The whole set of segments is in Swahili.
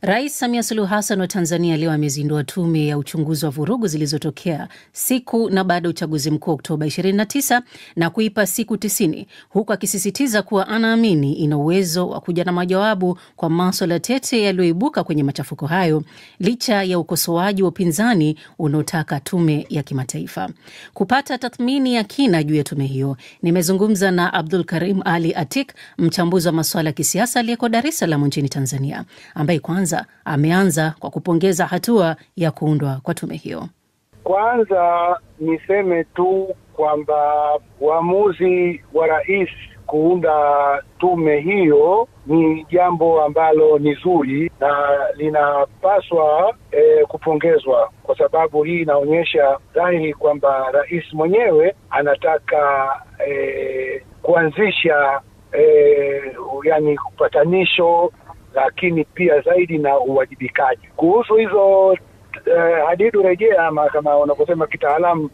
Rais Samia Suluhu Hassan wa Tanzania leo amezindua tume ya uchunguzi wa vurugu zilizotokea siku na baada ya uchaguzi mkuu Oktoba 29 na kuipa siku 90, huku akisisitiza kuwa anaamini ina uwezo wa kuja na majawabu kwa masuala tete yaliyoibuka kwenye machafuko hayo, licha ya ukosoaji wa upinzani unaotaka tume ya kimataifa. Kupata tathmini ya kina juu ya tume hiyo, nimezungumza na Abdul Karim Ali Atik, mchambuzi wa masuala ya kisiasa aliyeko Dar es Salaam nchini Tanzania, ambaye kwanza ameanza kwa kupongeza hatua ya kuundwa kwa tume hiyo. Kwanza niseme tu kwamba uamuzi wa rais kuunda tume hiyo ni jambo ambalo ni zuri na linapaswa kupongezwa, kwa sababu hii inaonyesha dhahiri kwamba rais mwenyewe anataka kuanzisha yani upatanisho, lakini pia zaidi na uwajibikaji. Kuhusu hizo hadidu rejea ama kama wanavyosema kitaalamu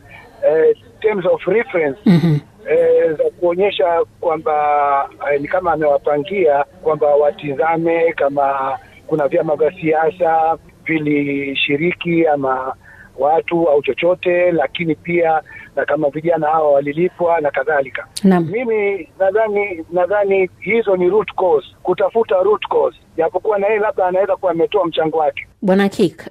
terms of reference, za kuonyesha kwamba ni kama amewapangia kwamba watizame kama kuna vyama vya siasa vilishiriki ama watu au chochote, lakini pia na kama vijana hawa walilipwa na kadhalika. Mimi nadhani hizo ni root cause, kutafuta root cause, japokuwa na yeye labda anaweza kuwa ametoa mchango wake. Bwana Kik,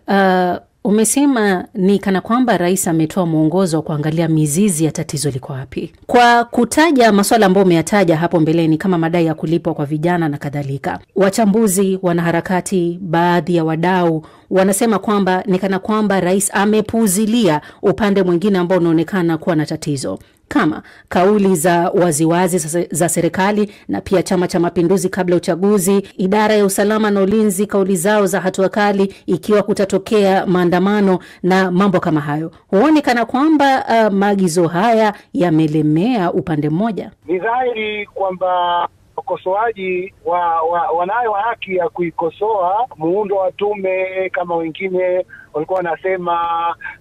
umesema ni kana kwamba rais ametoa mwongozo wa kuangalia mizizi ya tatizo liko wapi. Kwa kutaja masuala ambayo umeyataja hapo mbeleni kama madai ya kulipwa kwa vijana na kadhalika, wachambuzi, wanaharakati, baadhi ya wadau wanasema kwamba ni kana kwamba rais amepuuzilia upande mwingine ambao unaonekana kuwa na tatizo, kama kauli za waziwazi za serikali na pia Chama cha Mapinduzi kabla uchaguzi, idara ya usalama na ulinzi, kauli zao za hatua kali ikiwa kutatokea maandamano na mambo kama hayo. Huoni kana kwamba maagizo haya yamelemea upande mmoja? Ni dhahiri kwamba wakosoaji wanayo haki ya kuikosoa muundo wa tume, kama wengine walikuwa wanasema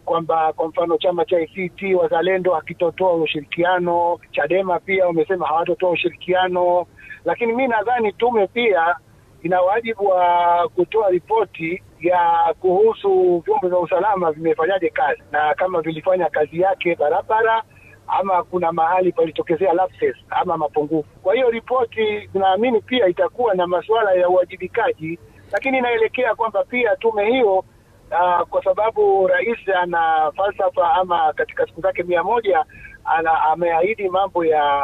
kwamba kwa mfano chama cha ACT Wazalendo hakitotoa ushirikiano, Chadema pia wamesema hawatotoa ushirikiano, lakini mimi nadhani tume pia ina wajibu wa kutoa ripoti ya kuhusu vyombo vya usalama vimefanyaje kazi na kama vilifanya kazi yake barabara ama kuna mahali palitokezea lapses ama mapungufu. Kwa hiyo ripoti tunaamini pia itakuwa na masuala ya uwajibikaji, lakini inaelekea kwamba pia tume hiyo kwa sababu rais ana falsafa ama katika siku zake 100 ameahidi mambo ya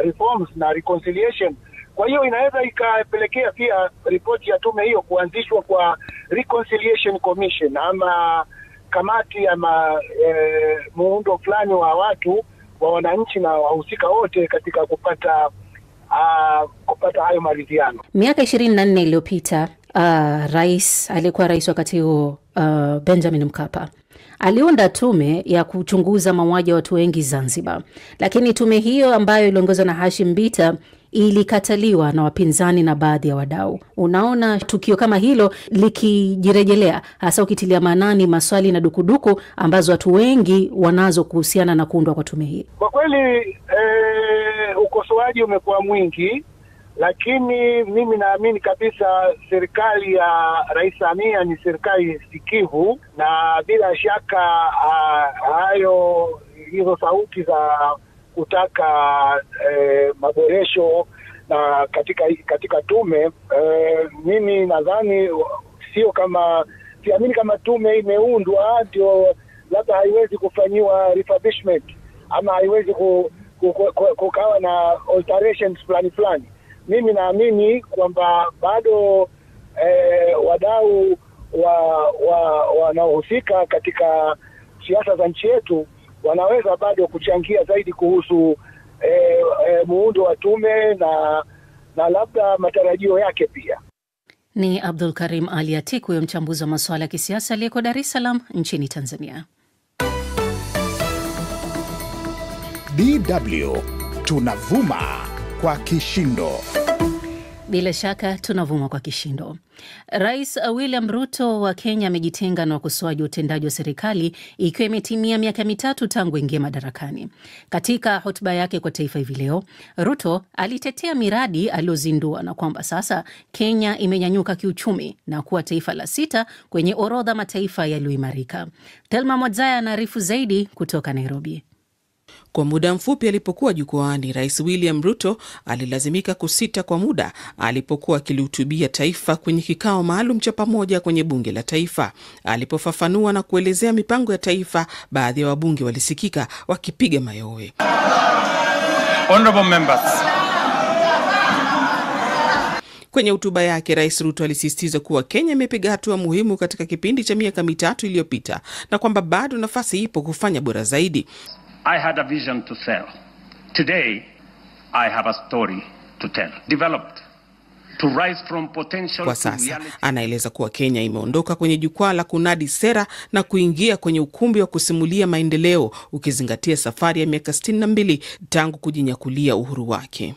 reforms na reconciliation. Kwa hiyo inaweza ikapelekea pia ripoti ya tume hiyo kuanzishwa kwa reconciliation commission ama kamati ama muundo fulani wa watu wa wananchi na wahusika wote katika kupata hayo maridhiano. Miaka 24 iliyopita aliyekuwa rais wakati huo Benjamin Mkapa aliunda tume ya kuchunguza mauaji ya watu wengi Zanzibar, lakini tume hiyo ambayo iliongozwa na Hashim Mbita ilikataliwa na wapinzani na baadhi ya wadau. Unaona tukio kama hilo likijirejelea, hasa ukitilia maanani maswali na dukuduku ambazo watu wengi wanazo kuhusiana na kuundwa kwa tume hii? Kwa kweli ukosoaji umekuwa mwingi, lakini mimi naamini kabisa serikali ya Rais Samia ni serikali sikivu, na bila shaka hizo sauti za kutaka maboresho na katika tume, mimi nadhani siamini kama tume imeundwa ndio labda haiwezi kufanyiwa refurbishment ama haiwezi kukawa na alterations fulani. Mimi naamini kwamba bado wadau wanaohusika katika siasa za nchi yetu wanaweza bado kuchangia zaidi kuhusu muundo wa tume na labda matarajio yake pia. Ni Abdul Karim Ali Atik, huyo mchambuzi wa masuala ya kisiasa aliyeko Dar es Salaam nchini Tanzania. DW tunavuma kwa kishindo. Bila shaka tunavuma kwa kishindo. Rais William Ruto wa Kenya amejitenga na wakosoaji wa utendaji wa serikali ikiwa imetimia miaka 3 tangu ingie madarakani. Katika hotuba yake kwa taifa hivi leo, Ruto alitetea miradi aliyozindua na kwamba sasa Kenya imenyanyuka kiuchumi na kuwa taifa la 6 kwenye orodha mataifa yaliyoimarika. Thelma Mwadzaya anaarifu zaidi kutoka Nairobi. Kwa muda mfupi alipokuwa jukwaani, Rais William Ruto alilazimika kusita kwa muda alipokuwa akilihutubia taifa kwenye kikao maalum cha pamoja kwenye bunge la taifa. Alipofafanua na kuelezea mipango ya taifa, baadhi ya wabunge walisikika wakipiga mayowe. Honorable members. Kwenye hotuba yake, Rais Ruto alisisitiza kuwa Kenya imepiga hatua muhimu katika kipindi cha miaka 3 iliyopita na kwamba bado nafasi ipo kufanya bora zaidi. I had a vision to sell. Today, I have a story to tell. Developed to rise from potential. Kwa sasa, anaeleza kuwa Kenya imeondoka kwenye jukwaa la kunadi sera na kuingia kwenye ukumbi wa kusimulia maendeleo, ukizingatia safari ya miaka 62 tangu kujinyakulia uhuru wake.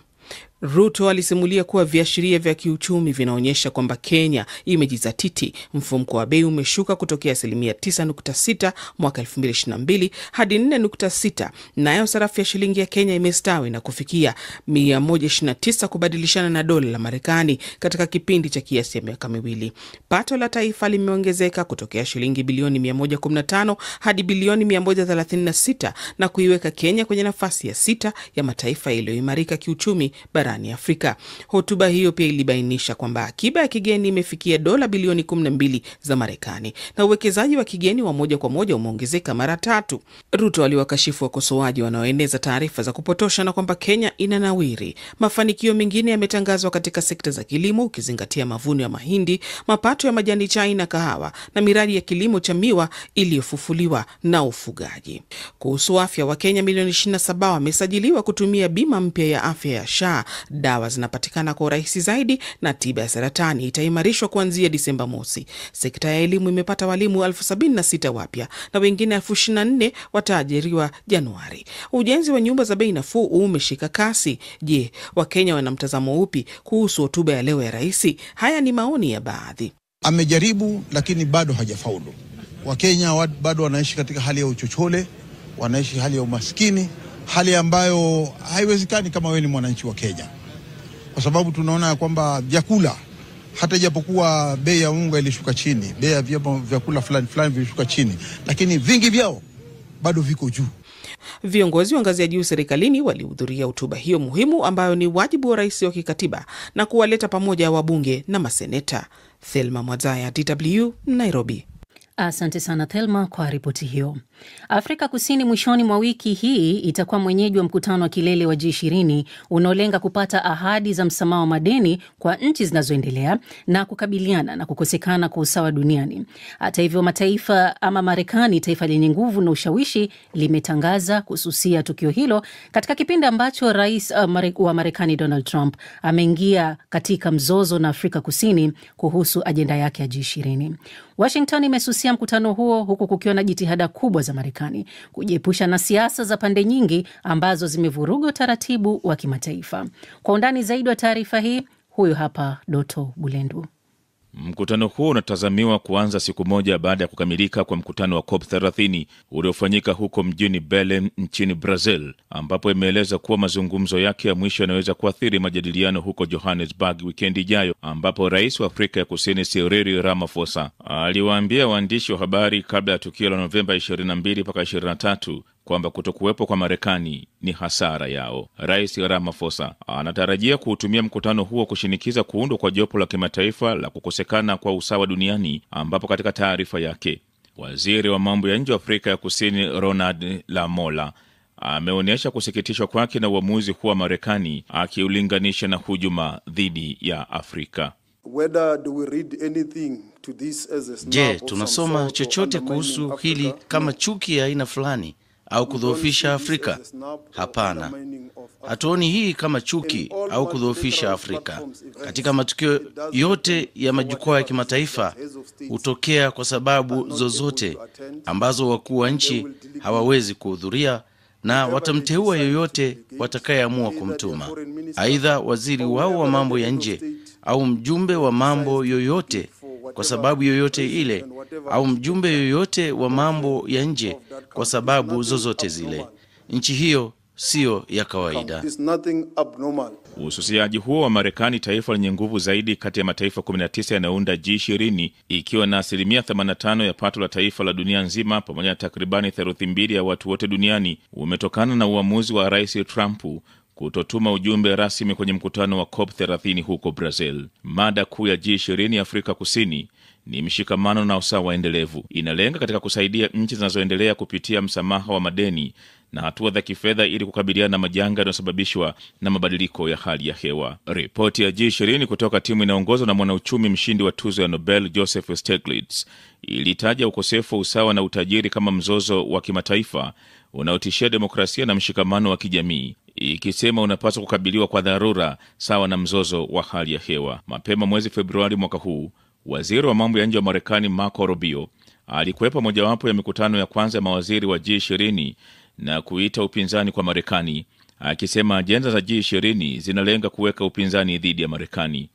Ruto alisimulia kuwa viashiria vya kiuchumi vinaonyesha kwamba Kenya imejizatiti. Mfumuko wa bei umeshuka kutokea 9.6 mwaka 2022 hadi 4.6, nayo sarafu ya shilingi ya Kenya imestawi na kufikia 129 kubadilishana na dola la Marekani katika kipindi cha kiasi ya miaka 2. Pato la taifa limeongezeka kutokea shilingi bilioni 115 hadi bilioni 136 na kuiweka Kenya kwenye nafasi ya 6 ya mataifa yaliyoimarika kiuchumi barani Afrika. Hotuba hiyo pia ilibainisha kwamba akiba ya kigeni imefikia dola bilioni 12 za Marekani na uwekezaji wa kigeni wa moja kwa moja umeongezeka mara 3. Ruto aliwakashifu wakosoaji wanaoeneza taarifa za kupotosha na kwamba Kenya inanawiri. Mafanikio mengine yametangazwa katika sekta za kilimo, ukizingatia mavuno ya mahindi, mapato ya majani chai na kahawa na miradi ya kilimo cha miwa iliyofufuliwa na ufugaji. Kuhusu afya, wa Kenya milioni 27 wamesajiliwa kutumia bima mpya ya afya ya SHA. Dawa zinapatikana kwa urahisi zaidi na tiba ya saratani itaimarishwa kuanzia Disemba mosi. Sekta ya elimu imepata walimu 76,000 wapya na wengine 24,000 wataajiriwa Januari. Ujenzi wa nyumba za bei nafuu umeshika kasi. Je, Wakenya wana mtazamo upi kuhusu hotuba ya leo ya rais? Haya ni maoni ya baadhi. Amejaribu lakini bado hajafaulu. Wakenya bado wanaishi katika hali ya uchochole, wanaishi hali ya umaskini, hali ambayo haiwezekani kama wewe ni mwananchi wa Kenya. Kwa sababu tunaona kwamba vyakula, hata japokuwa bei ya unga ilishuka chini, bei ya vyakula fulani vilishuka chini, lakini vingi vyao bado viko juu. Viongozi wa ngazi ya juu serikalini walihudhuria hotuba hiyo muhimu ambayo ni wajibu wa rais wa kikatiba na kuwaleta pamoja wabunge na maseneta. Thelma Mwadzaya, DW, Nairobi. Asante sana Thelma kwa ripoti hiyo. Afrika Kusini mwishoni mwa wiki hii itakuwa mwenyeji wa mkutano wa kilele wa G20 unaolenga kupata ahadi za msamaha wa madeni kwa nchi zinazoendelea na kukabiliana na kukosekana kwa usawa duniani. Hata hivyo, mataifa ama Marekani, taifa lenye nguvu na ushawishi, limetangaza kususia tukio hilo katika kipindi ambacho rais wa Marekani Donald Trump ameingia katika mzozo na Afrika Kusini kuhusu ajenda yake ya G20. Washington imesusia mkutano huo huku kukiwa na jitihada kubwa za Marekani kujiepusha na siasa za pande nyingi ambazo zimevuruga utaratibu wa kimataifa. Kwa undani zaidi wa taarifa hii, huyu hapa Doto Bulendu. Mkutano huo unatazamiwa kuanza siku moja baada ya kukamilika kwa mkutano wa COP30 uliofanyika huko mjini Belém nchini Brazil, ambapo imeeleza kuwa mazungumzo yake ya mwisho yanaweza kuathiri majadiliano huko Johannesburg wikendi ijayo, ambapo rais wa Afrika ya Kusini Cyril Ramaphosa aliwaambia waandishi wa habari kabla ya tukio la Novemba 22 mpaka 23 kwamba kutokuwepo kwa Marekani ni hasara yao. Rais Ramaphosa anatarajia kuutumia mkutano huo kushinikiza kuundwa kwa jopo la kimataifa la kukosekana kwa usawa duniani, ambapo katika taarifa yake waziri wa mambo ya nje wa Afrika ya Kusini Ronald Lamola ameonyesha kusikitishwa kwake na uamuzi huo wa Marekani, akiulinganisha na hujuma dhidi ya Afrika. Je, tunasoma chochote kuhusu hili kama chuki ya aina fulani au kudhoofisha Afrika? Hapana. Hatuoni hii kama chuki au kudhoofisha Afrika. Katika matukio yote ya majukwaa ya kimataifa hutokea kwa sababu zozote ambazo wakuu wa nchi hawawezi kuhudhuria na watamteua yoyote watakayeamua kumtuma, aidha waziri wao wa mambo ya nje au mjumbe wa mambo yoyote kwa sababu yoyote ile, au mjumbe yoyote wa mambo ya nje kwa sababu zozote zile. Nchi hiyo sio ya kawaida. Uhusiaji huo wa Marekani, taifa lenye nguvu zaidi kati ya mataifa 19 yanayounda G20, ikiwa na 85% ya pato la taifa la dunia nzima pamoja na takribani theluthi mbili ya watu wote duniani, umetokana na uamuzi wa Rais Trump kutotuma ujumbe rasmi kwenye mkutano wa COP30 huko Brazil. Mada kuu ya G20 Afrika Kusini ni mshikamano na usawa endelevu. Inalenga katika kusaidia nchi zinazoendelea kupitia msamaha wa madeni na hatua za kifedha ili kukabiliana na majanga yanayosababishwa na mabadiliko ya hali ya hewa. Ripoti ya G20 kutoka timu inaongozwa na mwanauchumi mshindi wa tuzo ya Nobel Joseph Stiglitz ilitaja ukosefu wa usawa na utajiri kama mzozo wa kimataifa unaotishia demokrasia na mshikamano wa kijamii, ikisema unapaswa kukabiliwa kwa dharura sawa na mzozo wa hali ya hewa. Mapema mwezi Februari mwaka huu, waziri wa mambo ya nje wa Marekani Marco Rubio alikuwepo mojawapo ya mikutano ya kwanza ya mawaziri wa G20 na kuita upinzani kwa Marekani, akisema ajenda za G20 zinalenga kuweka upinzani dhidi ya Marekani.